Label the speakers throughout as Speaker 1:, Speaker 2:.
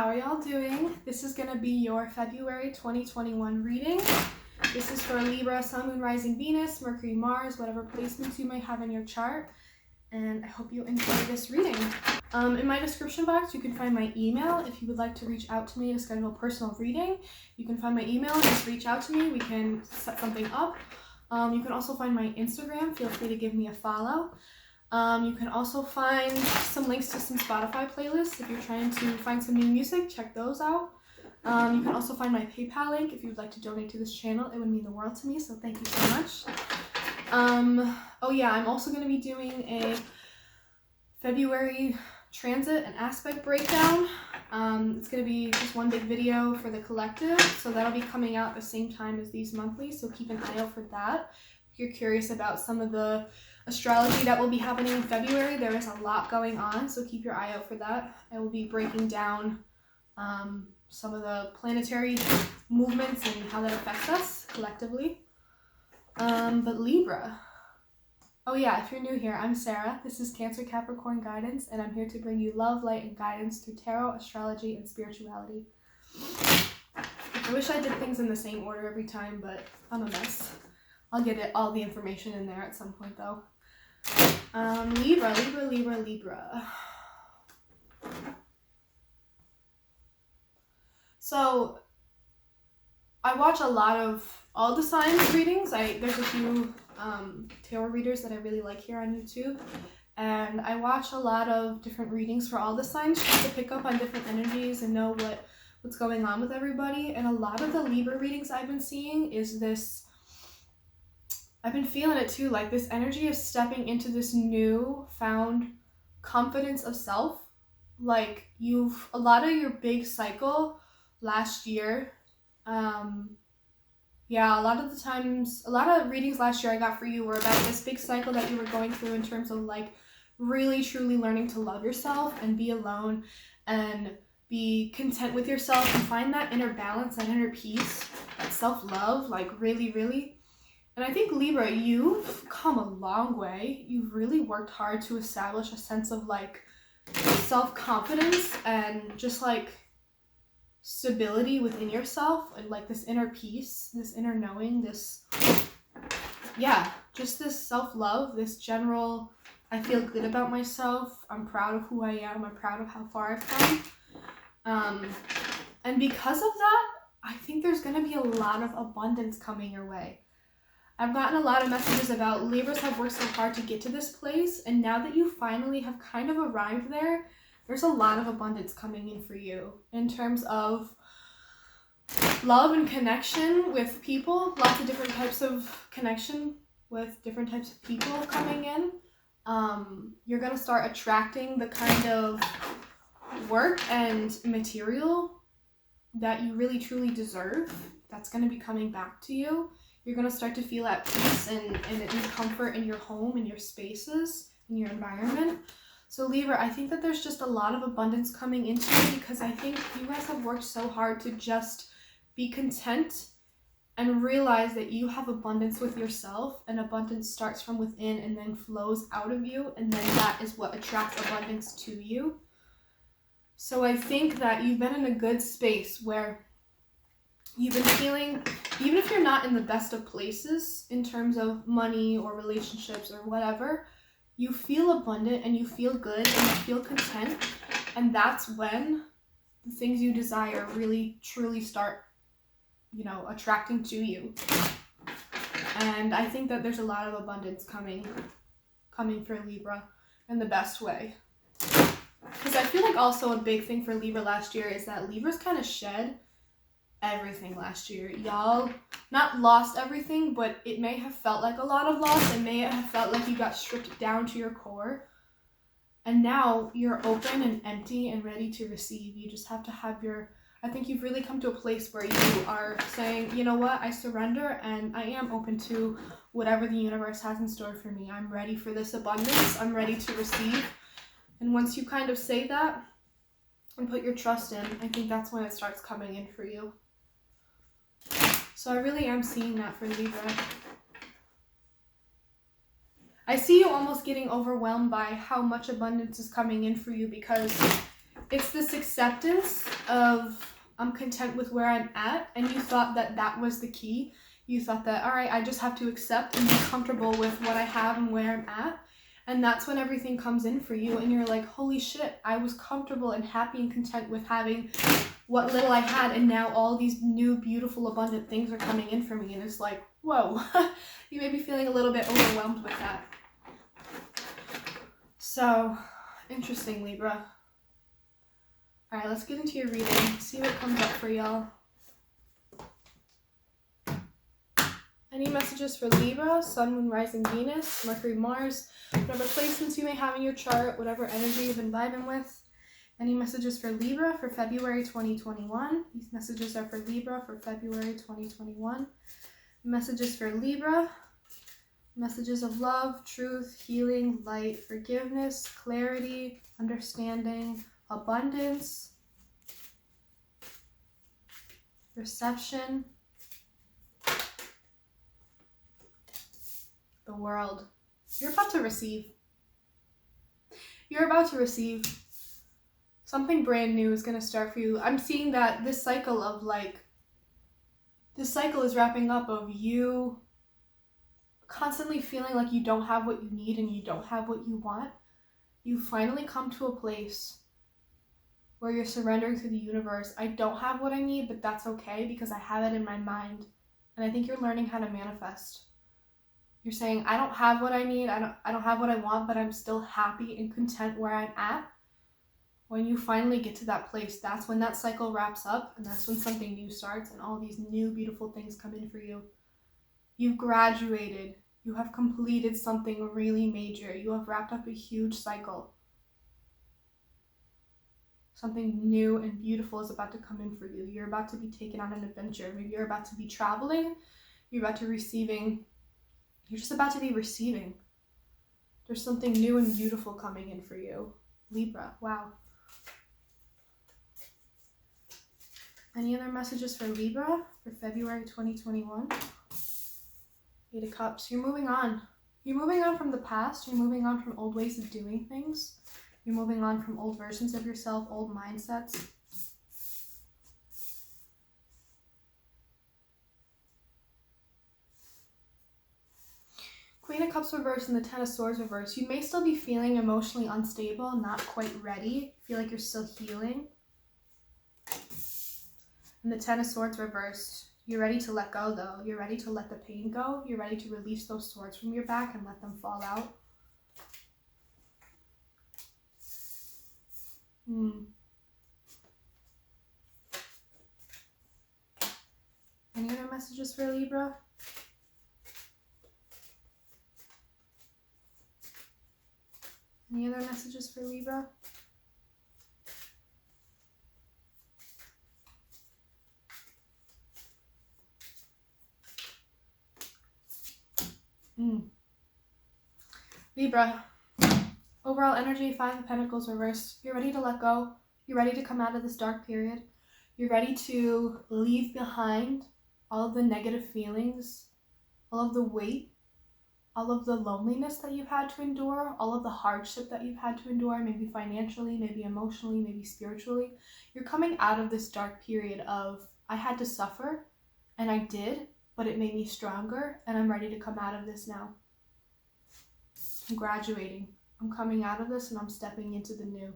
Speaker 1: how are y'all doing? This is going to be your February 2021 reading. This is for Libra, Sun, Moon, Rising, Venus, Mercury, Mars, whatever placements you may have in your chart. And I hope you enjoy this reading. In my description box, you can find my email if you would like to reach out to me to schedule a personal reading. You can find my email and just reach out to me. We can set something up. You can also find my Instagram. Feel free to give me a follow. You can also find some links to some Spotify playlists. If you're trying to find some new music, check those out. You can also find my PayPal link if you would like to donate to this channel. It would mean the world to me, so thank you so much. Oh yeah, I'm also going to be doing a February transit and aspect breakdown. It's going to be just one big video for the collective, so that'll be coming out at the same time as these monthlies, so keep an eye out for that. If you're curious about some of the astrology that will be happening in February, there is a lot going on, so keep your eye out for that. I will be breaking down some of the planetary movements and how that affects us collectively. But Libra. Oh yeah, if you're new here, I'm Sarah. This is Cancer Capricorn Guidance, and I'm here to bring you love, light, and guidance through tarot, astrology, and spirituality. I wish I did things in the same order every time, but I'm a mess. I'll get all the information in there at some point though. Libra. So I watch a lot of all the signs readings. There's a few tarot readers that I really like here on YouTube, and I watch a lot of different readings for all the signs just to pick up on different energies and know what's going on with everybody. And a lot of the Libra readings I've been seeing is this, I've been feeling it too, like this energy of stepping into this new found confidence of self. Like a lot of your big cycle last year, yeah, a lot of readings last year I got for you were about this big cycle that you were going through in terms of like really truly learning to love yourself and be alone and be content with yourself and find that inner balance, that inner peace, that self-love, like really. And I think Libra, you've come a long way. You've really worked hard to establish a sense of like self-confidence and just like stability within yourself, and like this inner peace, this inner knowing, just this self-love, this general, I feel good about myself, I'm proud of who I am, I'm proud of how far I've come. And because of that, I think there's going to be a lot of abundance coming your way. I've gotten a lot of messages about Libras have worked so hard to get to this place, and now that you finally have kind of arrived there, there's a lot of abundance coming in for you in terms of love and connection with people, lots of different types of connection with different types of people coming in. You're going to start attracting the kind of work and material that you really truly deserve. That's going to be coming back to you. You're going to start to feel at peace and in comfort in your home, in your spaces, in your environment. So Libra, I think that there's just a lot of abundance coming into you because I think you guys have worked so hard to just be content and realize that you have abundance with yourself, and abundance starts from within and then flows out of you, and then that is what attracts abundance to you. So I think that you've been in a good space where you've been feeling, even if you're not in the best of places in terms of money or relationships or whatever, you feel abundant and you feel good and you feel content, and that's when the things you desire really truly start, attracting to you. And I think that there's a lot of abundance coming for Libra in the best way. Because I feel like also a big thing for Libra last year is that Libras kind of shed everything last year. Y'all not lost everything, but it may have felt like a lot of loss. It may have felt like you got stripped down to your core. And now you're open and empty and ready to receive. You just have to have I think you've really come to a place where you are saying, you know what, I surrender and I am open to whatever the universe has in store for me. I'm ready for this abundance. I'm ready to receive. And once you kind of say that and put your trust in, I think that's when it starts coming in for you. So I really am seeing that for Libra. I see you almost getting overwhelmed by how much abundance is coming in for you because It's this acceptance of I'm content with where I'm at, and you thought that that was the key. You thought that, all right, I just have to accept and be comfortable with what I have and where I'm at. And that's when everything comes in for you, and you're like, holy shit, I was comfortable and happy and content with having what little I had, and now all these new, beautiful, abundant things are coming in for me. And it's like, whoa, you may be feeling a little bit overwhelmed with that. So, interesting, Libra. All right, let's get into your reading, see what comes up for y'all. Any messages for Libra, Sun, Moon, Rising, Venus, Mercury, Mars, whatever placements you may have in your chart, whatever energy you've been vibing with. Any messages for Libra for February 2021? These messages are for Libra for February 2021. Messages for Libra. Messages of love, truth, healing, light, forgiveness, clarity, understanding, abundance, reception, the world. You're about to receive. You're about to receive. Something brand new is going to start for you. I'm seeing that this cycle is wrapping up of you constantly feeling like you don't have what you need and you don't have what you want. You finally come to a place where you're surrendering to the universe. I don't have what I need, but that's okay because I have it in my mind. And I think you're learning how to manifest. You're saying, I don't have what I need, I don't have what I want, but I'm still happy and content where I'm at. When you finally get to that place, that's when that cycle wraps up, and that's when something new starts and all these new beautiful things come in for you. You've graduated. You have completed something really major. You have wrapped up a huge cycle. Something new and beautiful is about to come in for you. You're about to be taken on an adventure. Maybe you're about to be traveling. You're about to receiving. You're just about to be receiving. There's something new and beautiful coming in for you. Libra, wow. Any other messages for Libra for February 2021? Eight of Cups. You're moving on. You're moving on from the past. You're moving on from old ways of doing things. You're moving on from old versions of yourself, old mindsets. Queen of Cups reversed and the Ten of Swords reversed. You may still be feeling emotionally unstable, not quite ready. Feel like you're still healing. And the Ten of Swords reversed. You're ready to let go, though. You're ready to let the pain go. You're ready to release those swords from your back and let them fall out. Any other messages for Libra? Any other messages for Libra? Libra, overall energy, Five of Pentacles reversed. You're ready to let go. You're ready to come out of this dark period. You're ready to leave behind all of the negative feelings, all of the weight, all of the loneliness that you've had to endure, all of the hardship that you've had to endure, maybe financially, maybe emotionally, maybe spiritually. You're coming out of this dark period of, I had to suffer, and I did, but it made me stronger, and I'm ready to come out of this now. I'm graduating. I'm coming out of this, and I'm stepping into the new.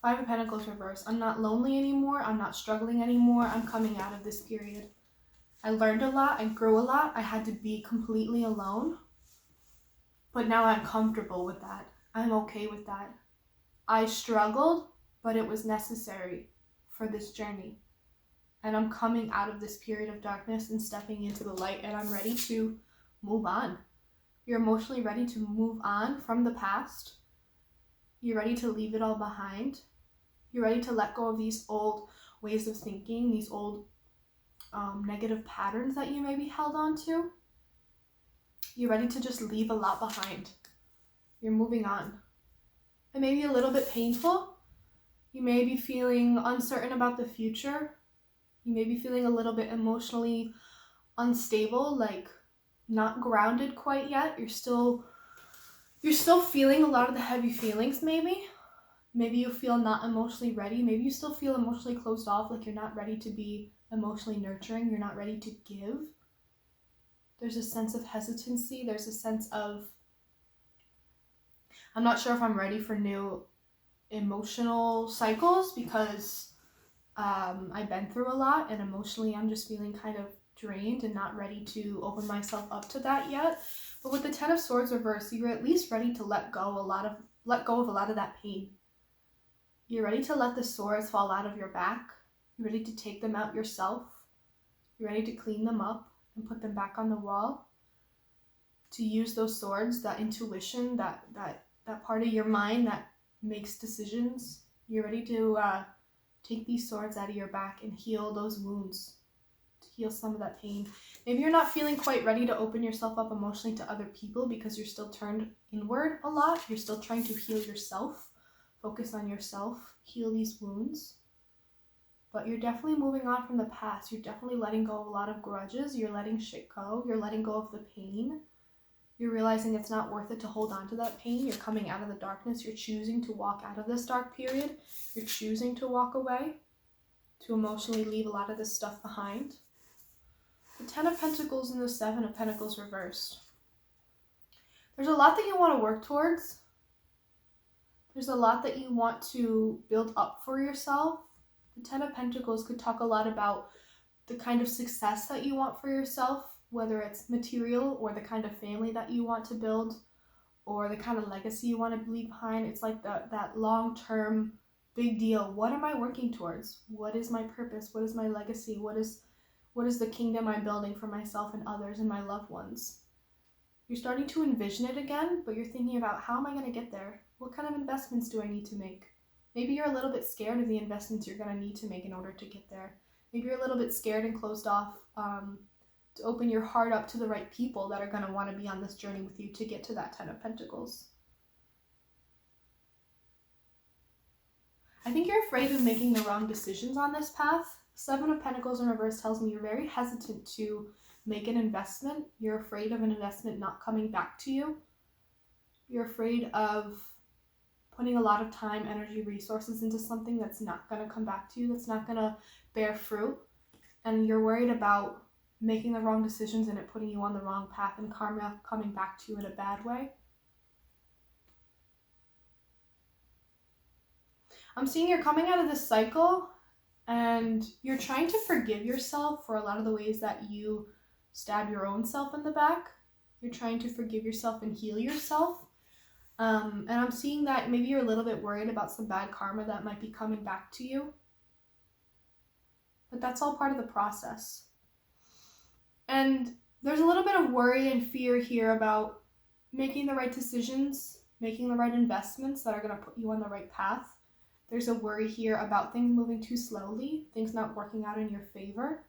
Speaker 1: Five of Pentacles reversed. I'm not lonely anymore. I'm not struggling anymore. I'm coming out of this period. I learned a lot. I grew a lot. I had to be completely alone. But now I'm comfortable with that. I'm okay with that. I struggled, but it was necessary for this journey. And I'm coming out of this period of darkness and stepping into the light, and I'm ready to move on. You're emotionally ready to move on from the past. You're ready to leave it all behind. You're ready to let go of these old ways of thinking, these old negative patterns that you may be held on to. You're ready to just leave a lot behind. You're moving on. It may be a little bit painful. You may be feeling uncertain about the future. You may be feeling a little bit emotionally unstable, like not grounded quite yet. You're still feeling a lot of the heavy feelings maybe. Maybe you feel not emotionally ready. Maybe you still feel emotionally closed off, like you're not ready to be emotionally nurturing. You're not ready to give. There's a sense of hesitancy. There's a sense of, I'm not sure if I'm ready for new emotional cycles because I've been through a lot, and emotionally I'm just feeling kind of drained and not ready to open myself up to that yet. But with the Ten of Swords reversed, you're at least ready to let go of a lot of that pain. You're ready to let the swords fall out of your back. You're ready to take them out yourself. You're ready to clean them up and put them back on the wall. To use those swords, that intuition, that part of your mind that makes decisions. You're ready to take these swords out of your back and heal those wounds, to heal some of that pain. Maybe you're not feeling quite ready to open yourself up emotionally to other people because you're still turned inward a lot. You're still trying to heal yourself, focus on yourself, heal these wounds. But you're definitely moving on from the past. You're definitely letting go of a lot of grudges. You're letting shit go. You're letting go of the pain. You're realizing it's not worth it to hold on to that pain. You're coming out of the darkness. You're choosing to walk out of this dark period. You're choosing to walk away, to emotionally leave a lot of this stuff behind. The Ten of Pentacles and the Seven of Pentacles reversed. There's a lot that you want to work towards. There's a lot that you want to build up for yourself. The Ten of Pentacles could talk a lot about the kind of success that you want for yourself, whether it's material or the kind of family that you want to build or the kind of legacy you want to leave behind. It's like that long-term big deal. What am I working towards? What is my purpose? What is my legacy? What is the kingdom I'm building for myself and others and my loved ones? You're starting to envision it again, but you're thinking about, how am I going to get there? What kind of investments do I need to make? Maybe you're a little bit scared of the investments you're going to need to make in order to get there. Maybe you're a little bit scared and closed off to open your heart up to the right people that are going to want to be on this journey with you to get to that Ten of Pentacles. I think you're afraid of making the wrong decisions on this path. Seven of Pentacles in reverse tells me you're very hesitant to make an investment. You're afraid of an investment not coming back to you. You're afraid of putting a lot of time, energy, resources into something that's not going to come back to you, that's not going to bear fruit. And you're worried about making the wrong decisions and it putting you on the wrong path and karma coming back to you in a bad way. I'm seeing you're coming out of this cycle and you're trying to forgive yourself for a lot of the ways that you stab your own self in the back. You're trying to forgive yourself and heal yourself. And I'm seeing that maybe you're a little bit worried about some bad karma that might be coming back to you. But that's all part of the process. And there's a little bit of worry and fear here about making the right decisions, making the right investments that are going to put you on the right path. There's a worry here about things moving too slowly, things not working out in your favor.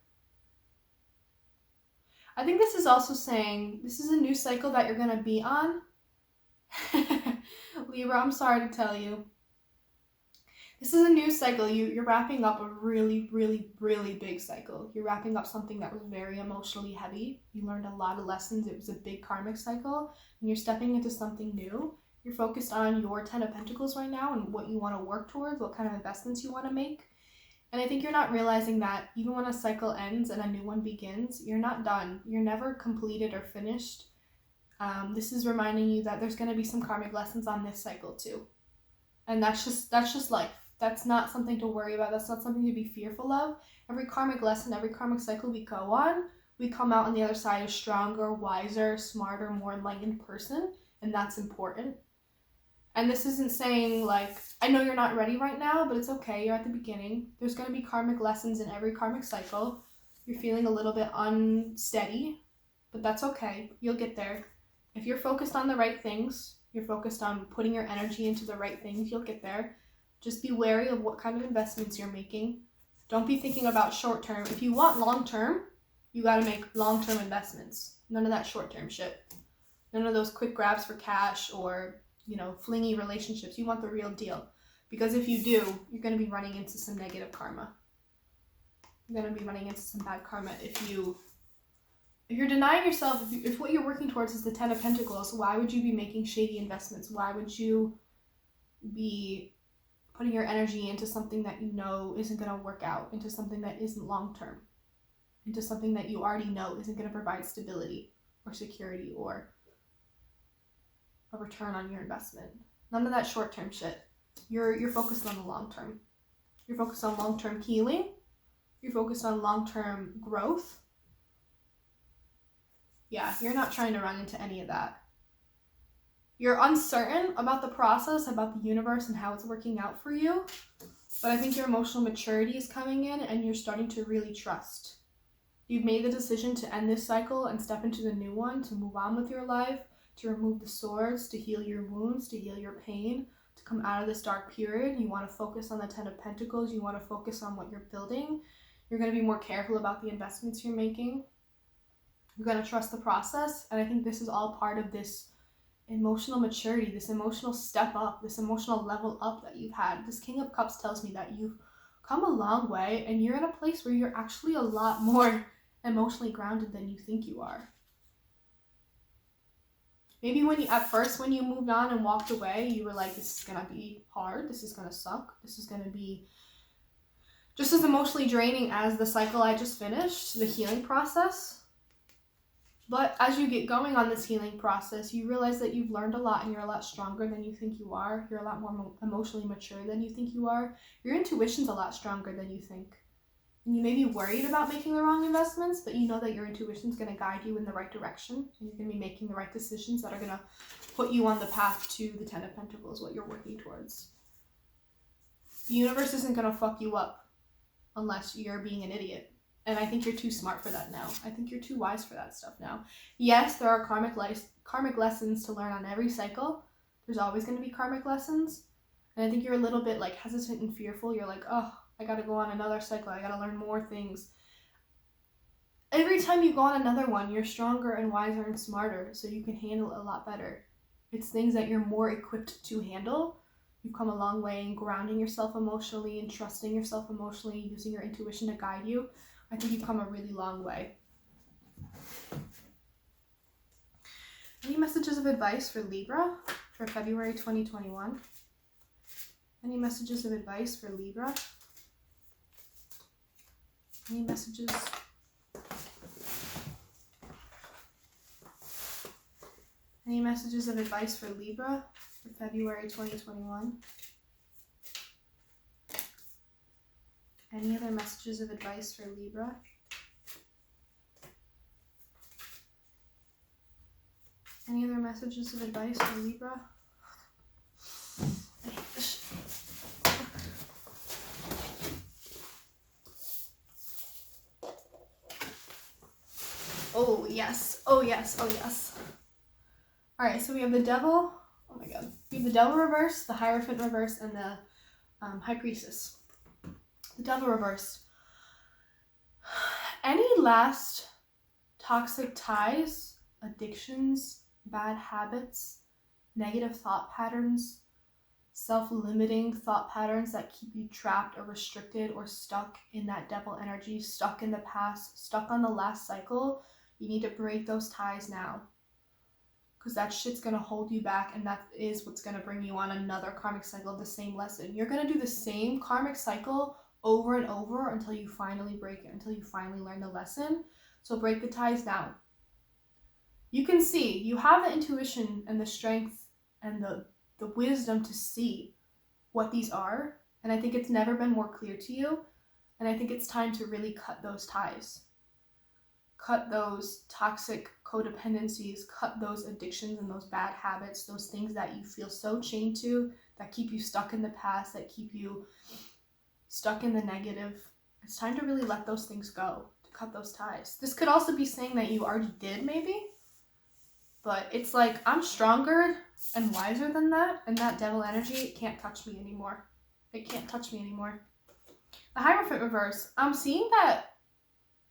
Speaker 1: I think this is also saying this is a new cycle that you're going to be on. Libra, I'm sorry to tell you. This is a new cycle. You're wrapping up a really, really, really big cycle. You're wrapping up something that was very emotionally heavy. You learned a lot of lessons. It was a big karmic cycle. And you're stepping into something new. You're focused on your Ten of Pentacles right now and what you want to work towards, what kind of investments you want to make. And I think you're not realizing that even when a cycle ends and a new one begins, you're not done. You're never completed or finished. This is reminding you that there's going to be some karmic lessons on this cycle too. And that's just life. That's not something to worry about. That's not something to be fearful of. Every karmic lesson, every karmic cycle we go on, we come out on the other side a stronger, wiser, smarter, more enlightened person. And that's important. And this isn't saying like, I know you're not ready right now, but it's okay. You're at the beginning. There's going to be karmic lessons in every karmic cycle. You're feeling a little bit unsteady, but that's okay. You'll get there. If you're focused on the right things, you're focused on putting your energy into the right things, you'll get there. Just be wary of what kind of investments you're making. Don't be thinking about short term. If you want long term, you got to make long term investments. None of that short term shit. None of those quick grabs for cash or, flingy relationships. You want the real deal. Because if you do, you're going to be running into some negative karma. You're going to be running into some bad karma if you're denying yourself, if what you're working towards is the Ten of Pentacles, why would you be making shady investments? Why would you be putting your energy into something that you know isn't going to work out, into something that isn't long-term, into something that you already know isn't going to provide stability or security or a return on your investment. None of that short-term shit. You're focused on the long-term. You're focused on long-term healing. You're focused on long-term growth. Yeah, you're not trying to run into any of that. You're uncertain about the process, about the universe and how it's working out for you. But I think your emotional maturity is coming in and you're starting to really trust. You've made the decision to end this cycle and step into the new one, to move on with your life, to remove the swords, to heal your wounds, to heal your pain, to come out of this dark period. You want to focus on the 10 of Pentacles. You want to focus on what you're building. You're going to be more careful about the investments you're making. You're going to trust the process. And I think this is all part of this emotional maturity, this emotional step up, this emotional level up that you've had. This King of Cups tells me that you've come a long way and you're in a place where you're actually a lot more emotionally grounded than you think you are. Maybe at first when you moved on and walked away, you were like, this is going to be hard, this is going to suck, this is going to be just as emotionally draining as the cycle I just finished, the healing process. But as you get going on this healing process, you realize that you've learned a lot and you're a lot stronger than you think you are. You're a lot more emotionally mature than you think you are. Your intuition's a lot stronger than you think. And you may be worried about making the wrong investments, but you know that your intuition's going to guide you in the right direction. And you're going to be making the right decisions that are going to put you on the path to the 10 of Pentacles, what you're working towards. The universe isn't going to fuck you up unless you're being an idiot. And I think you're too smart for that now. I think you're too wise for that stuff now. Yes, there are karmic lessons to learn on every cycle. There's always going to be karmic lessons. And I think you're a little bit like hesitant and fearful. You're like, oh, I got to go on another cycle. I got to learn more things. Every time you go on another one, you're stronger and wiser and smarter, so you can handle it a lot better. It's things that you're more equipped to handle. You've come a long way in grounding yourself emotionally and trusting yourself emotionally, using your intuition to guide you. I think you've come a really long way. Any messages of advice for Libra for February 2021? Any messages of advice for Libra? Any messages? Any messages of advice for Libra for February 2021? Any other messages of advice for Libra? Any other messages of advice for Libra? Oh, yes. Oh, yes. Oh, yes. All right, so we have the Devil. Oh, my God. We have the Devil reverse, the Hierophant reverse, and the High Priestess. The Devil reverse. Any last toxic ties, addictions, bad habits, negative thought patterns, self-limiting thought patterns that keep you trapped or restricted or stuck in that devil energy, stuck in the past, stuck on the last cycle, you need to break those ties now. Because that shit's going to hold you back, and that is what's going to bring you on another karmic cycle of the same lesson. You're going to do the same karmic cycle over and over until you finally break it, until you finally learn the lesson. So break the ties now. You can see, you have the intuition and the strength and the wisdom to see what these are. And I think it's never been more clear to you. And I think it's time to really cut those ties. Cut those toxic codependencies, cut those addictions and those bad habits, those things that you feel so chained to, that keep you stuck in the past, that keep you stuck in the negative. It's time to really let those things go, to cut those ties. This could also be saying that you already did, maybe. But it's like, I'm stronger and wiser than that, and that devil energy, it can't touch me anymore. It can't touch me anymore. The Hierophant reverse, I'm seeing that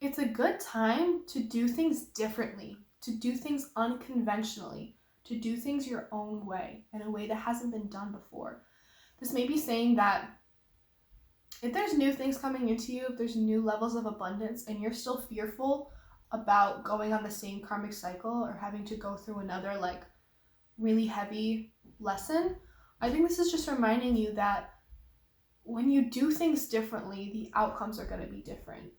Speaker 1: it's a good time to do things differently, to do things unconventionally, to do things your own way, in a way that hasn't been done before. This may be saying that if there's new things coming into you, if there's new levels of abundance, and you're still fearful about going on the same karmic cycle or having to go through another really heavy lesson, I think this is just reminding you that when you do things differently, the outcomes are going to be different.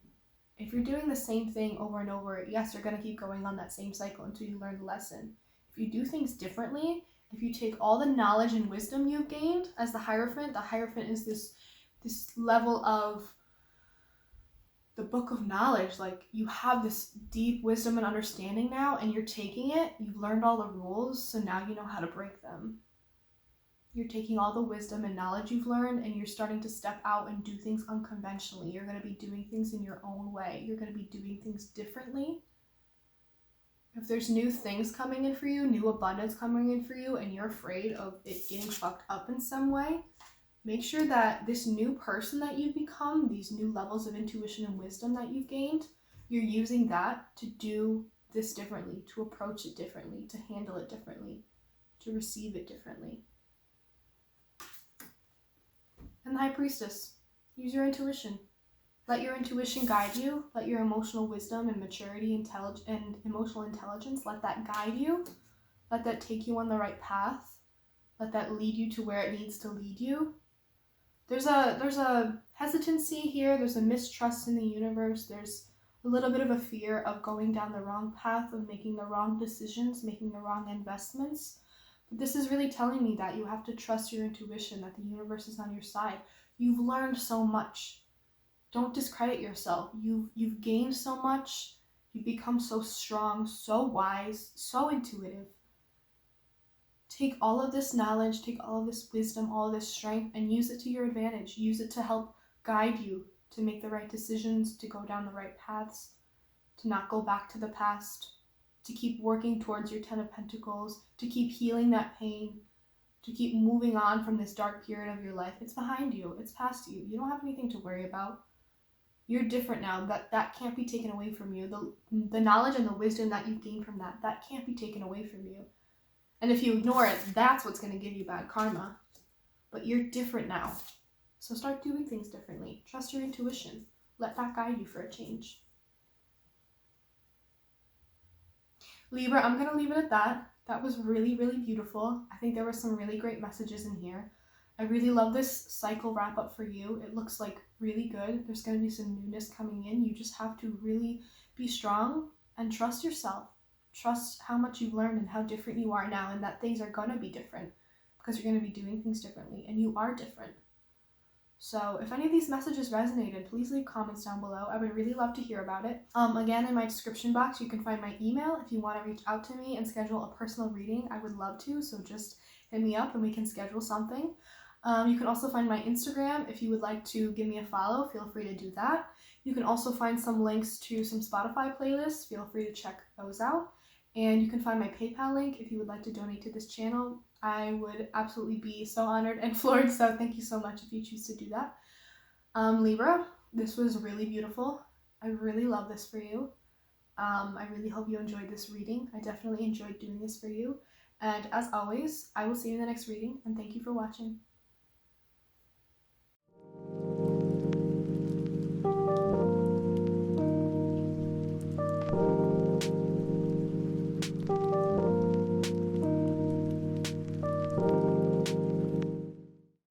Speaker 1: If you're doing the same thing over and over, yes, you're going to keep going on that same cycle until you learn the lesson. If you do things differently, if you take all the knowledge and wisdom you've gained as the Hierophant is this level of the book of knowledge. Like, you have this deep wisdom and understanding now, and you're taking it, you've learned all the rules, so now you know how to break them. You're taking all the wisdom and knowledge you've learned, and you're starting to step out and do things unconventionally. You're going to be doing things in your own way. You're going to be doing things differently. If there's new things coming in for you, new abundance coming in for you, and you're afraid of it getting fucked up in some way, make sure that this new person that you've become, these new levels of intuition and wisdom that you've gained, you're using that to do this differently, to approach it differently, to handle it differently, to receive it differently. And the High Priestess, use your intuition. Let your intuition guide you. Let your emotional wisdom and maturity and emotional intelligence, let that guide you. Let that take you on the right path. Let that lead you to where it needs to lead you. There's a hesitancy here. There's a mistrust in the universe. There's a little bit of a fear of going down the wrong path, of making the wrong decisions, making the wrong investments. But this is really telling me that you have to trust your intuition, that the universe is on your side. You've learned so much. Don't discredit yourself. You've gained so much. You've become so strong, so wise, so intuitive. Take all of this knowledge, take all of this wisdom, all of this strength, and use it to your advantage. Use it to help guide you to make the right decisions, to go down the right paths, to not go back to the past, to keep working towards your 10 of Pentacles, to keep healing that pain, to keep moving on from this dark period of your life. It's behind you. It's past you. You don't have anything to worry about. You're different now. That can't be taken away from you. The knowledge and the wisdom that you've gained from that can't be taken away from you. And if you ignore it, that's what's going to give you bad karma. But you're different now. So start doing things differently. Trust your intuition. Let that guide you for a change. Libra, I'm going to leave it at that. That was really, really beautiful. I think there were some really great messages in here. I really love this cycle wrap up for you. It looks like really good. There's going to be some newness coming in. You just have to really be strong and trust yourself. Trust how much you've learned and how different you are now, and that things are going to be different because you're going to be doing things differently, and you are different. So if any of these messages resonated, please leave comments down below. I would really love to hear about it. Again, in my description box, you can find my email if you want to reach out to me and schedule a personal reading. I would love to, so just hit me up and we can schedule something. You can also find my Instagram. If you would like to give me a follow, feel free to do that. You can also find some links to some Spotify playlists. Feel free to check those out. And you can find my PayPal link if you would like to donate to this channel. I would absolutely be so honored and floored, so thank you so much if you choose to do that. Libra, this was really beautiful. I really love this for you. I really hope you enjoyed this reading. I definitely enjoyed doing this for you. And as always, I will see you in the next reading, and thank you for watching.